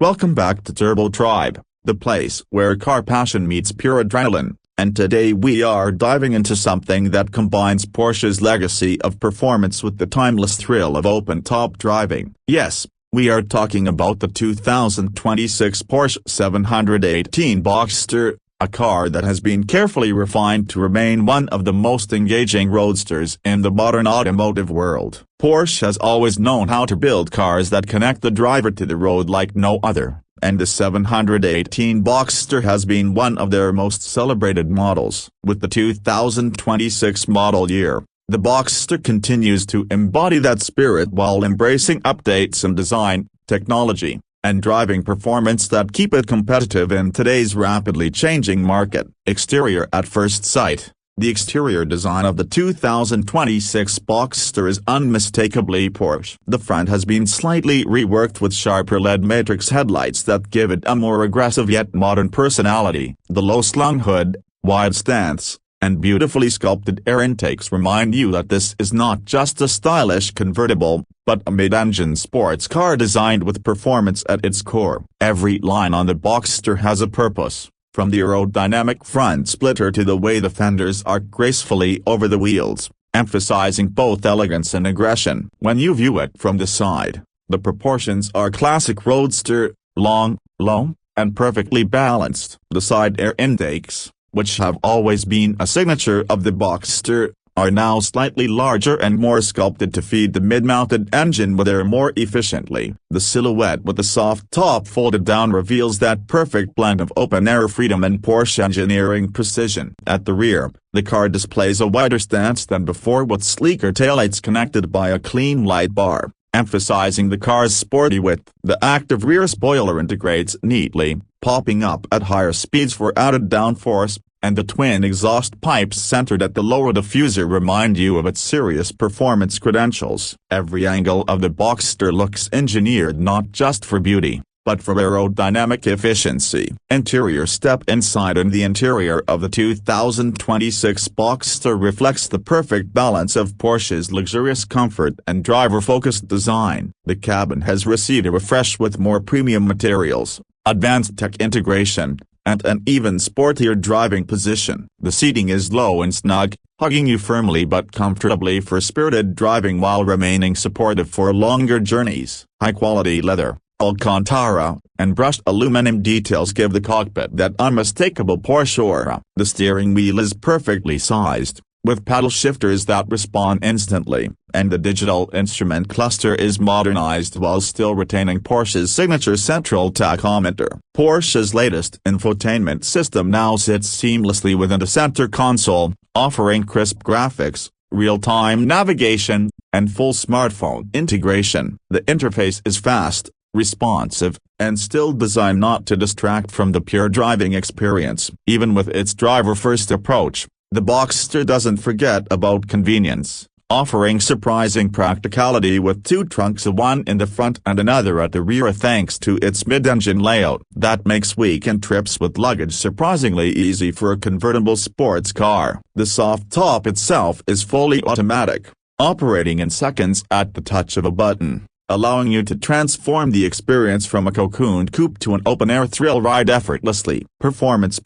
Welcome back to Turbo Tribe, the place where car passion meets pure adrenaline, and today we are diving into something that combines Porsche's legacy of performance with the timeless thrill of open-top driving. Yes, we are talking about the 2026 Porsche 718 Boxster, a car that has been carefully refined to remain one of the most engaging roadsters in the modern automotive world. Porsche has always known how to build cars that connect the driver to the road like no other, and the 718 Boxster has been one of their most celebrated models. With the 2026 model year, the Boxster continues to embody that spirit while embracing updates in design, technology, and driving performance that keep it competitive in today's rapidly changing market. Exterior at first sight. The exterior design of the 2026 Boxster is unmistakably Porsche. The front has been slightly reworked with sharper LED matrix headlights that give it a more aggressive yet modern personality. The low-slung hood, wide stance, and beautifully sculpted air intakes remind you that this is not just a stylish convertible, but a mid-engine sports car designed with performance at its core. Every line on the Boxster has a purpose, from the aerodynamic front splitter to the way the fenders arc gracefully over the wheels, emphasizing both elegance and aggression. When you view it from the side, the proportions are classic roadster, long, low, and perfectly balanced. The side air intakes, which have always been a signature of the Boxster, are now slightly larger and more sculpted to feed the mid-mounted engine with air more efficiently. The silhouette with the soft top folded down reveals that perfect blend of open-air freedom and Porsche engineering precision. At the rear, the car displays a wider stance than before with sleeker taillights connected by a clean light bar, emphasizing the car's sporty width. The active rear spoiler integrates neatly, popping up at higher speeds for added downforce, and the twin exhaust pipes centered at the lower diffuser remind you of its serious performance credentials. Every angle of the Boxster looks engineered not just for beauty, but for aerodynamic efficiency. Interior. Step inside and the interior of the 2026 Boxster reflects the perfect balance of Porsche's luxurious comfort and driver-focused design. The cabin has received a refresh with more premium materials, advanced tech integration, and an even sportier driving position. The seating is low and snug, hugging you firmly but comfortably for spirited driving while remaining supportive for longer journeys. High-quality leather, Alcantara, and brushed aluminum details give the cockpit that unmistakable Porsche aura. The steering wheel is perfectly sized, with paddle shifters that respond instantly, and the digital instrument cluster is modernized while still retaining Porsche's signature central tachometer. Porsche's latest infotainment system now sits seamlessly within the center console, offering crisp graphics, real-time navigation, and full smartphone integration. The interface is fast, responsive, and still designed not to distract from the pure driving experience. Even with its driver-first approach, the Boxster doesn't forget about convenience, offering surprising practicality with two trunks, one in the front and another at the rear thanks to its mid-engine layout that makes weekend trips with luggage surprisingly easy for a convertible sports car. The soft top itself is fully automatic, operating in seconds at the touch of a button, allowing you to transform the experience from a cocooned coupe to an open-air thrill ride effortlessly. Performance,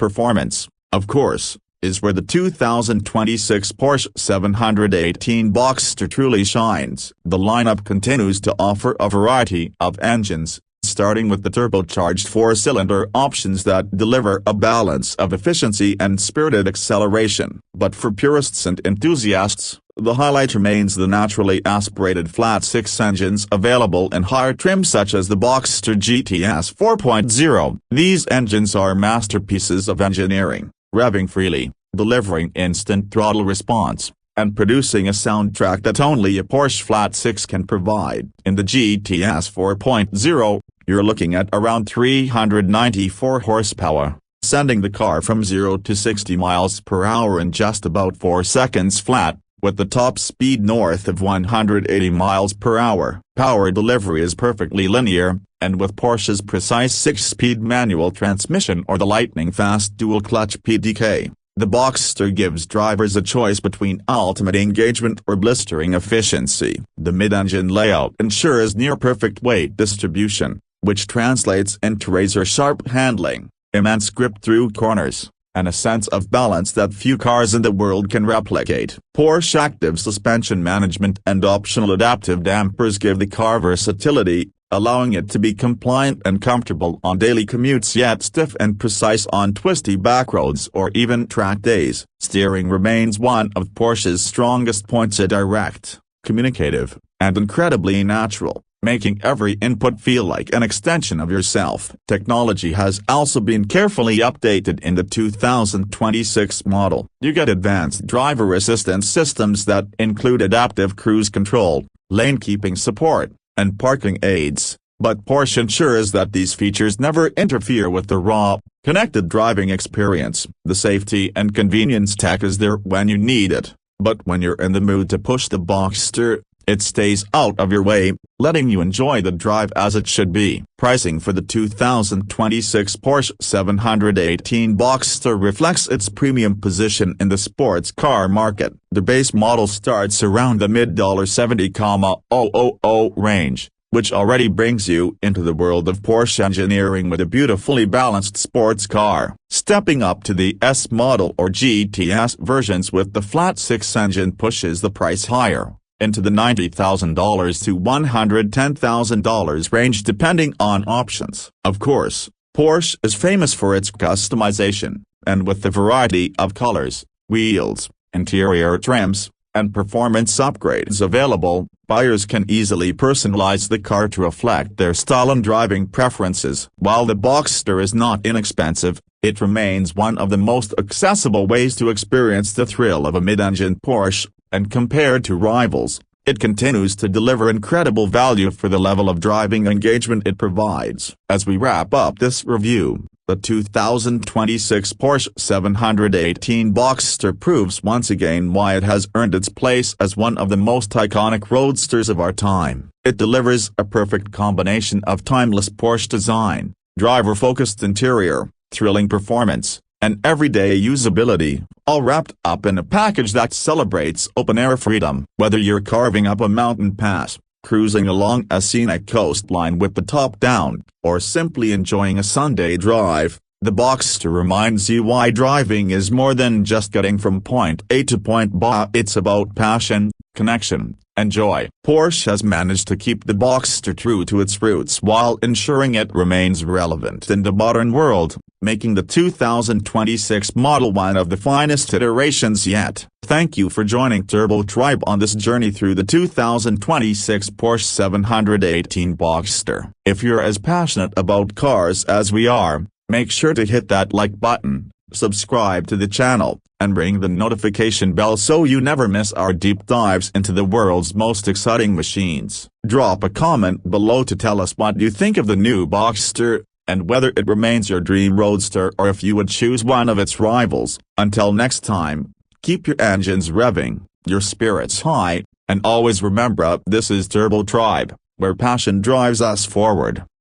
of course, is where the 2026 Porsche 718 Boxster truly shines. The lineup continues to offer a variety of engines, starting with the turbocharged four-cylinder options that deliver a balance of efficiency and spirited acceleration. But for purists and enthusiasts, the highlight remains the naturally aspirated flat-six engines available in higher trims such as the Boxster GTS 4.0. These engines are masterpieces of engineering, revving freely, delivering instant throttle response, and producing a soundtrack that only a Porsche flat-six can provide. In the GTS 4.0, you're looking at around 394 horsepower, sending the car from 0 to 60 miles per hour in just about 4 seconds flat, with the top speed north of 180 miles per hour. Power delivery is perfectly linear, and with Porsche's precise 6-speed manual transmission or the lightning-fast dual-clutch PDK, the Boxster gives drivers a choice between ultimate engagement or blistering efficiency. The mid-engine layout ensures near-perfect weight distribution, which translates into razor-sharp handling, immense grip through corners, and a sense of balance that few cars in the world can replicate. Porsche active suspension management and optional adaptive dampers give the car versatility, allowing it to be compliant and comfortable on daily commutes yet stiff and precise on twisty backroads or even track days. Steering remains one of Porsche's strongest points, direct, communicative, and incredibly natural, making every input feel like an extension of yourself. Technology has also been carefully updated in the 2026 model. You get advanced driver assistance systems that include adaptive cruise control, lane keeping support, and parking aids, but Porsche ensures that these features never interfere with the raw, connected driving experience. The safety and convenience tech is there when you need it, but when you're in the mood to push the Boxster, it stays out of your way, letting you enjoy the drive as it should be. Pricing for the 2026 Porsche 718 Boxster reflects its premium position in the sports car market. The base model starts around the mid $70,000 range, which already brings you into the world of Porsche engineering with a beautifully balanced sports car. Stepping up to the S model or GTS versions with the flat six engine pushes the price higher, into the $90,000 to $110,000 range depending on options. Of course, Porsche is famous for its customization, and with the variety of colors, wheels, interior trims, and performance upgrades available, buyers can easily personalize the car to reflect their style and driving preferences. While the Boxster is not inexpensive, it remains one of the most accessible ways to experience the thrill of a mid-engine Porsche, and compared to rivals, it continues to deliver incredible value for the level of driving engagement it provides. As we wrap up this review, the 2026 Porsche 718 Boxster proves once again why it has earned its place as one of the most iconic roadsters of our time. It delivers a perfect combination of timeless Porsche design, driver-focused interior, thrilling performance, and everyday usability, all wrapped up in a package that celebrates open-air freedom. Whether you're carving up a mountain pass, cruising along a scenic coastline with the top down, or simply enjoying a Sunday drive, the Boxster reminds you why driving is more than just getting from point A to point B. It's about passion, connection, and joy. Porsche has managed to keep the Boxster true to its roots while ensuring it remains relevant in the modern world, making the 2026 model one of the finest iterations yet. Thank you for joining Turbo Tribe on this journey through the 2026 Porsche 718 Boxster. If you're as passionate about cars as we are, make sure to hit that like button, subscribe to the channel, and ring the notification bell so you never miss our deep dives into the world's most exciting machines. Drop a comment below to tell us what you think of the new Boxster, and whether it remains your dream roadster or if you would choose one of its rivals. Until next time, keep your engines revving, your spirits high, and always remember, this is Turbo Tribe, where passion drives us forward.